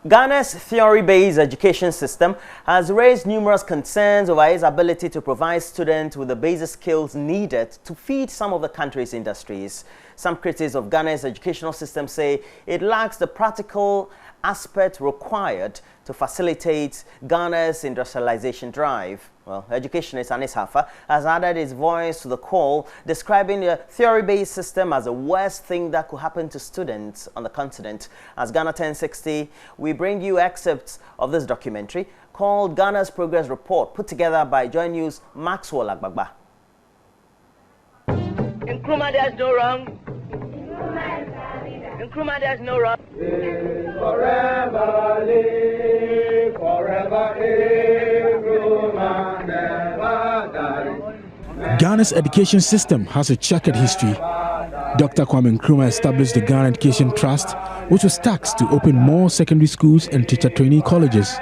Ghana's theory-based education system has raised numerous concerns over its ability to provide students with the basic skills needed to feed some of the country's industries. Some critics of Ghana's educational system say it lacks the practical aspect required to facilitate Ghana's industrialization drive. Well, educationist Anis Hafa has added his voice to the call, describing the theory-based system as the worst thing that could happen to students on the continent. As Ghana 1060, we bring you excerpts of this documentary called Ghana's Progress Report, put together by Joy News' Maxwell Agbagba. In Nkrumah, there's no wrong. In Nkrumah, there's no wrong. Forever live, forever Nkrumah never die. Ghana's education system has a checkered history. Dr. Kwame Nkrumah established the Ghana Education Trust, which was tasked to open more secondary schools and teacher trainee colleges.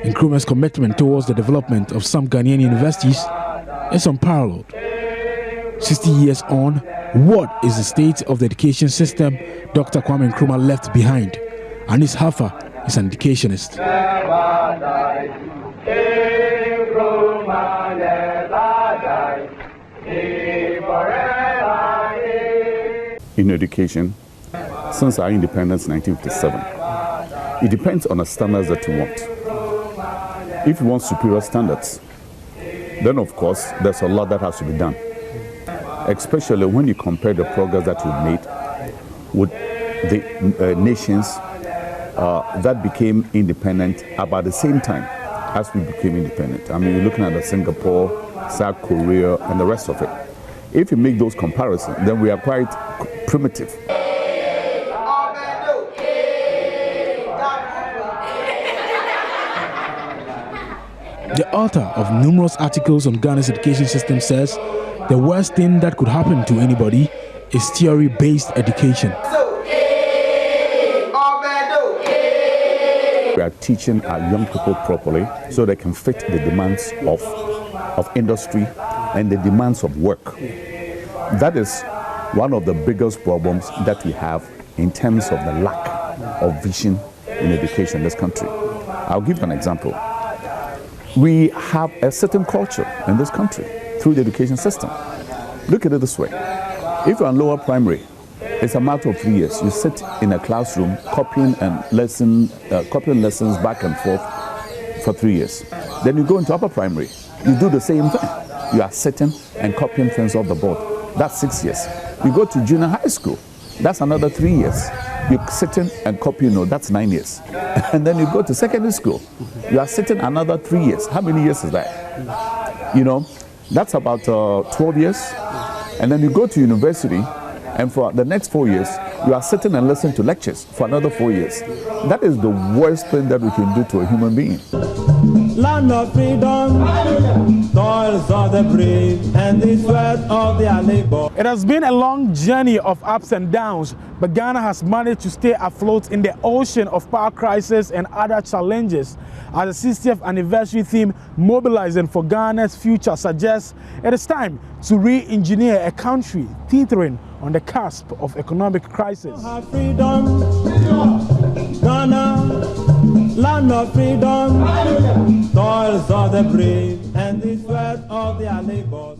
Nkrumah's commitment towards the development of some Ghanaian universities is unparalleled. 60 years on, what is the state of the education system Dr. Kwame Nkrumah left behind? Anis Hafa is an educationist. In education, since our independence in 1957, it depends on the standards that you want. If you want superior standards, then of course there's a lot that has to be done, especially when you compare the progress that we've made with the nations that became independent about the same time as we became independent. I mean, you're looking at Singapore, South Korea, and the rest of it. If you make those comparisons, then we are quite primitive. The author of numerous articles on Ghana's education system says the worst thing that could happen to anybody is theory-based education. We are teaching our young people properly so they can fit the demands of industry and the demands of work. That is one of the biggest problems that we have in terms of the lack of vision in education in this country. I'll give you an example. We have a certain culture in this country through the education system. Look at it this way. If you're in lower primary, it's a matter of 3 years. You sit in a classroom copying lessons back and forth for 3 years. Then you go into upper primary. You do the same thing. You are sitting and copying things off the board. That's 6 years. You go to junior high school. That's another 3 years. You're sitting and copying, that's 9 years. And then you go to secondary school. You are sitting another 3 years. How many years is that? You know, that's about 12 years. And then you go to university, and for the next 4 years, you are sitting and listening to lectures for another 4 years. That is the worst thing that we can do to a human being. Land of freedom, toils of the brave, and the sweat of their labor. It has been a long journey of ups and downs, but Ghana has managed to stay afloat in the ocean of power crisis and other challenges. As the 60th anniversary theme, Mobilizing for Ghana's Future, suggests it is time to re-engineer a country teetering on the cusp of economic crisis. Freedom, Ghana, land of freedom, toils of the brave, and the sweat of their labors.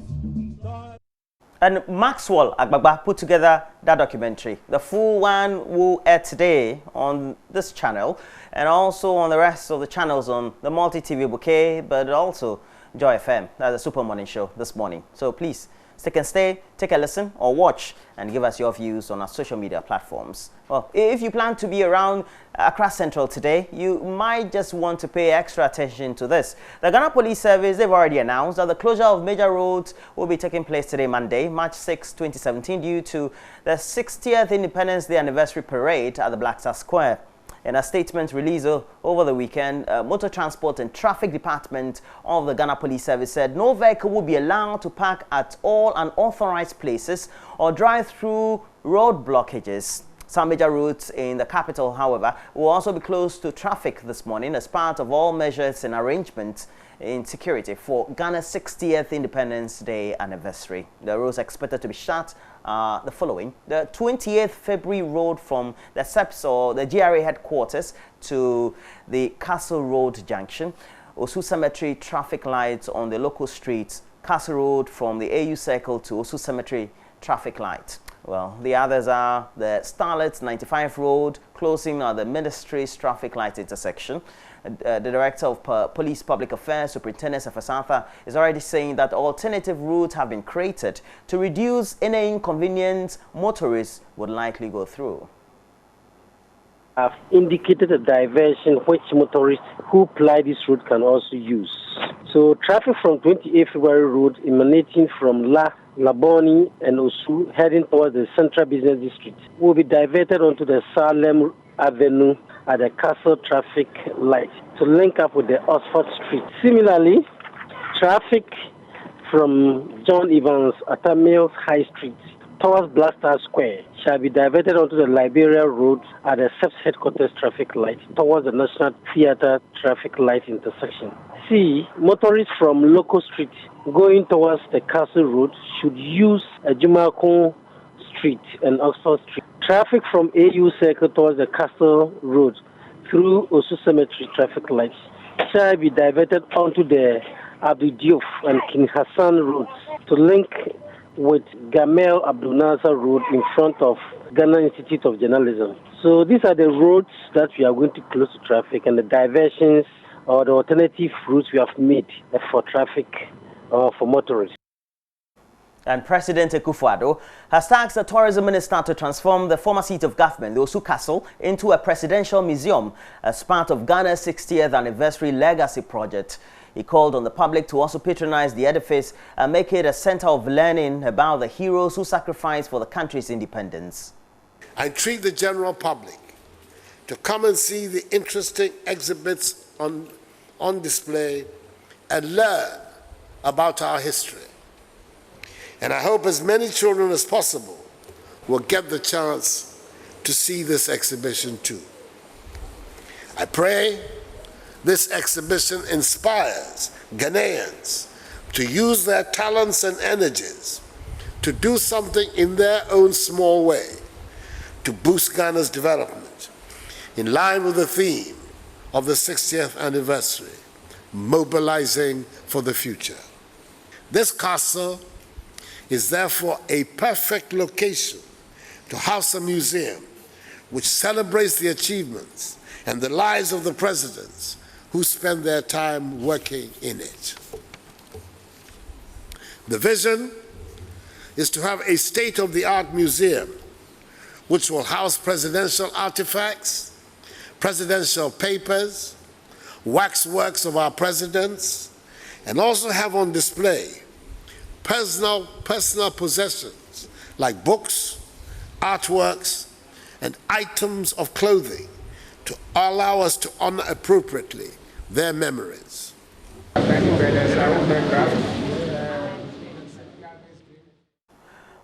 And Maxwell Agbagba put together that documentary. The full one will air today on this channel and also on the rest of the channels on the multi-TV bouquet, but also Joy FM. That's a super morning show this morning. So please stick and stay, take a listen or watch and give us your views on our social media platforms. Well, if you plan to be around Accra Central today, you might just want to pay extra attention to this. The Ghana Police Service, they've already announced that the closure of major roads will be taking place today, Monday, March 6, 2017, due to the 60th Independence Day anniversary parade at the Black Star Square. In a statement released over the weekend, Motor Transport and Traffic Department of the Ghana Police Service said no vehicle will be allowed to park at all unauthorized places or drive through road blockages. Some major routes in the capital, however, will also be closed to traffic this morning as part of all measures and arrangements in security for Ghana's 60th Independence Day anniversary. The roads expected to be shut the following: the 28th February road from the SEPS or the GRA headquarters to the Castle Road junction, Osu Cemetery traffic lights on the local streets, Castle Road from the AU Circle to Osu Cemetery traffic light. Well, the others are the Starlet 95 Road, closing at the Ministry's traffic light intersection. The Director of Police Public Affairs, Superintendent Safasantha, is already saying that alternative routes have been created to reduce any inconvenience motorists would likely go through. I've indicated a diversion which motorists who ply this route can also use. So traffic from 28th February Road emanating from Laboni and Osu heading towards the Central Business District will be diverted onto the Salem Avenue at the Castle traffic light to link up with the Oxford Street. Similarly, traffic from John Evans at Mills High Street towards Blaster Square shall be diverted onto the Liberia Road at the SEPS headquarters traffic light towards the National Theatre traffic light intersection. C. Motorists from Local Street going towards the Castle Road should use Jumakon Street and Oxford Street. Traffic from AU Circle towards the Castle Road through Osu Cemetery traffic lights shall be diverted onto the Abdul Diouf and King Hassan roads to link with Gamel Abdul Nasser Road in front of Ghana Institute of Journalism. So these are the roads that we are going to close to traffic and the diversions or the alternative routes we have made for traffic or for motorists. And President Akufo-Addo has tasked the tourism minister to transform the former seat of government, the Osu Castle, into a presidential museum as part of Ghana's 60th anniversary legacy project. He called on the public to also patronize the edifice and make it a center of learning about the heroes who sacrificed for the country's independence. I treat the general public to come and see the interesting exhibits on display and learn about our history. And I hope as many children as possible will get the chance to see this exhibition too. I pray this exhibition inspires Ghanaians to use their talents and energies to do something in their own small way to boost Ghana's development, in line with the theme of the 60th anniversary, mobilizing for the future. This castle is therefore a perfect location to house a museum which celebrates the achievements and the lives of the presidents who spent their time working in it. The vision is to have a state-of-the-art museum which will house presidential artifacts, presidential papers, waxworks of our presidents, and also have on display personal possessions like books, artworks, and items of clothing to allow us to honor appropriately their memories.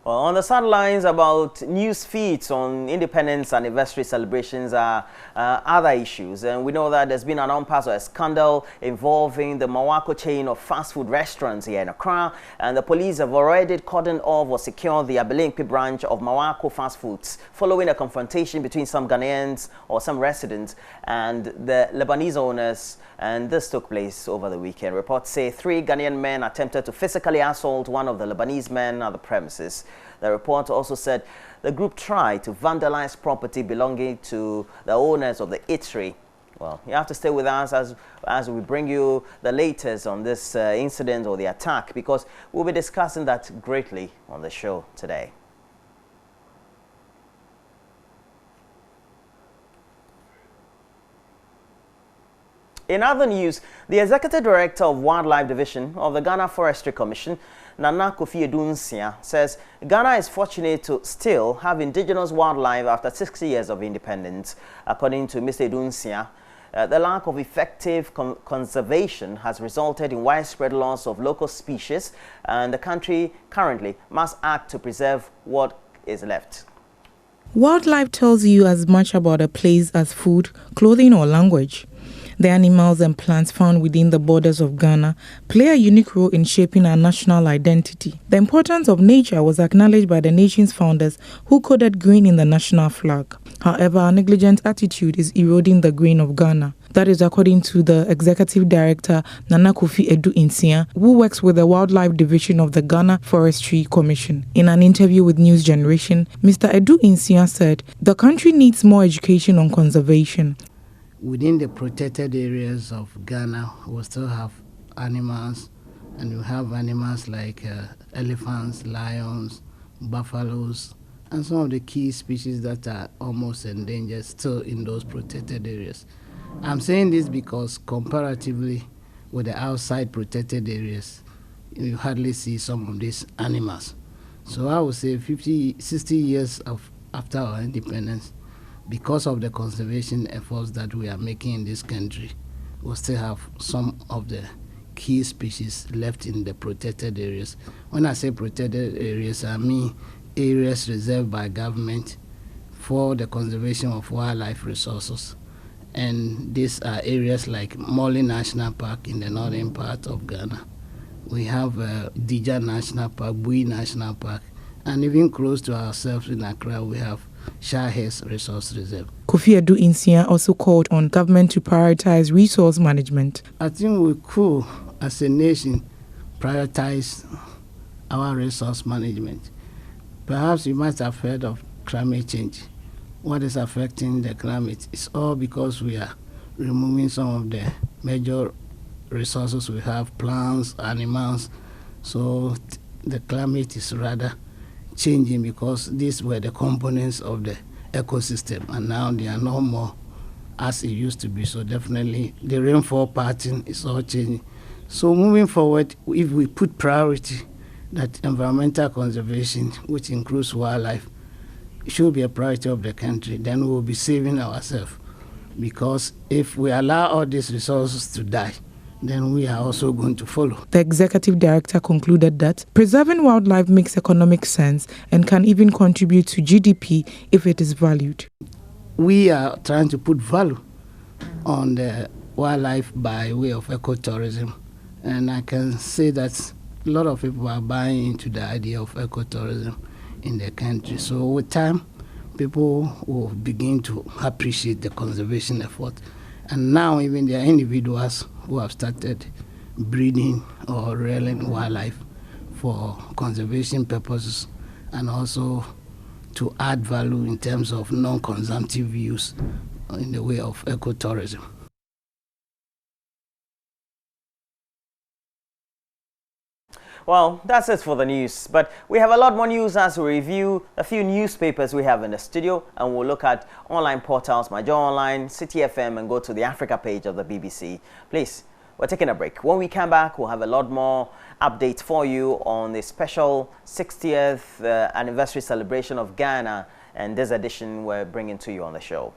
Well, on the sidelines about news feeds on independence anniversary celebrations are other issues. And we know that there's been an unpassed or a scandal involving the Mawako chain of fast food restaurants here in Accra. And the police have already cordoned off or secured the Abelempi branch of Mawako Fast Foods following a confrontation between some Ghanaians or some residents and the Lebanese owners. And this took place over the weekend. Reports say 3 Ghanaian men attempted to physically assault one of the Lebanese men at the premises. The report also said the group tried to vandalize property belonging to the owners of the eatery. Well, you have to stay with us as we bring you the latest on this incident or the attack, because we'll be discussing that greatly on the show today. In other news, the Executive Director of Wildlife Division of the Ghana Forestry Commission, Nana Kofi Edunsia, says Ghana is fortunate to still have indigenous wildlife after 60 years of independence. According to Mr. Edunsia, the lack of effective conservation has resulted in widespread loss of local species, and the country currently must act to preserve what is left. Wildlife tells you as much about a place as food, clothing, or language. The animals and plants found within the borders of Ghana play a unique role in shaping our national identity. The importance of nature was acknowledged by the nation's founders, who coded green in the national flag. However, our negligent attitude is eroding the green of Ghana. That is according to the Executive Director, Nana Kofi Eddu-Nsia, who works with the Wildlife Division of the Ghana Forestry Commission. In an interview with News Generation, Mr. Eddu-Nsia said, the country needs more education on conservation. Within the protected areas of Ghana, we still have animals, and we have animals like elephants, lions, buffaloes, and some of the key species that are almost endangered still in those protected areas. I'm saying this because comparatively with the outside protected areas, you hardly see some of these animals. So I would say 50, 60 years after our independence, because of the conservation efforts that we are making in this country, we still have some of the key species left in the protected areas. When I say protected areas, I mean areas reserved by government for the conservation of wildlife resources. And these are areas like Morley National Park in the northern part of Ghana. We have Dija National Park, Bui National Park, and even close to ourselves in Accra, we have Shah's Resource Reserve. Kofi Eddu-Nsia also called on government to prioritize resource management. I think we could, as a nation, prioritize our resource management. Perhaps you might have heard of climate change. What is affecting the climate is all because we are removing some of the major resources we have, plants, animals. So the climate is rather changing because these were the components of the ecosystem, and now they are no more as it used to be. So definitely the rainfall pattern is all changing. So moving forward, if we put priority that environmental conservation, which includes wildlife, should be a priority of the country, then we will be saving ourselves. Because if we allow all these resources to die, then we are also going to follow. The executive director concluded that preserving wildlife makes economic sense and can even contribute to GDP if it is valued. We are trying to put value on the wildlife by way of ecotourism. And I can say that a lot of people are buying into the idea of ecotourism in the country. So with time, people will begin to appreciate the conservation effort. And now even there are individuals who have started breeding or rearing wildlife for conservation purposes and also to add value in terms of non-consumptive use in the way of ecotourism. Well, that's it for the news, but we have a lot more news as we review a few newspapers we have in the studio, and we'll look at online portals, Major Online, City FM, and go to the Africa page of the BBC. Please, we're taking a break. When we come back, we'll have a lot more updates for you on the special 60th anniversary celebration of Ghana, and this edition we're bringing to you on the show.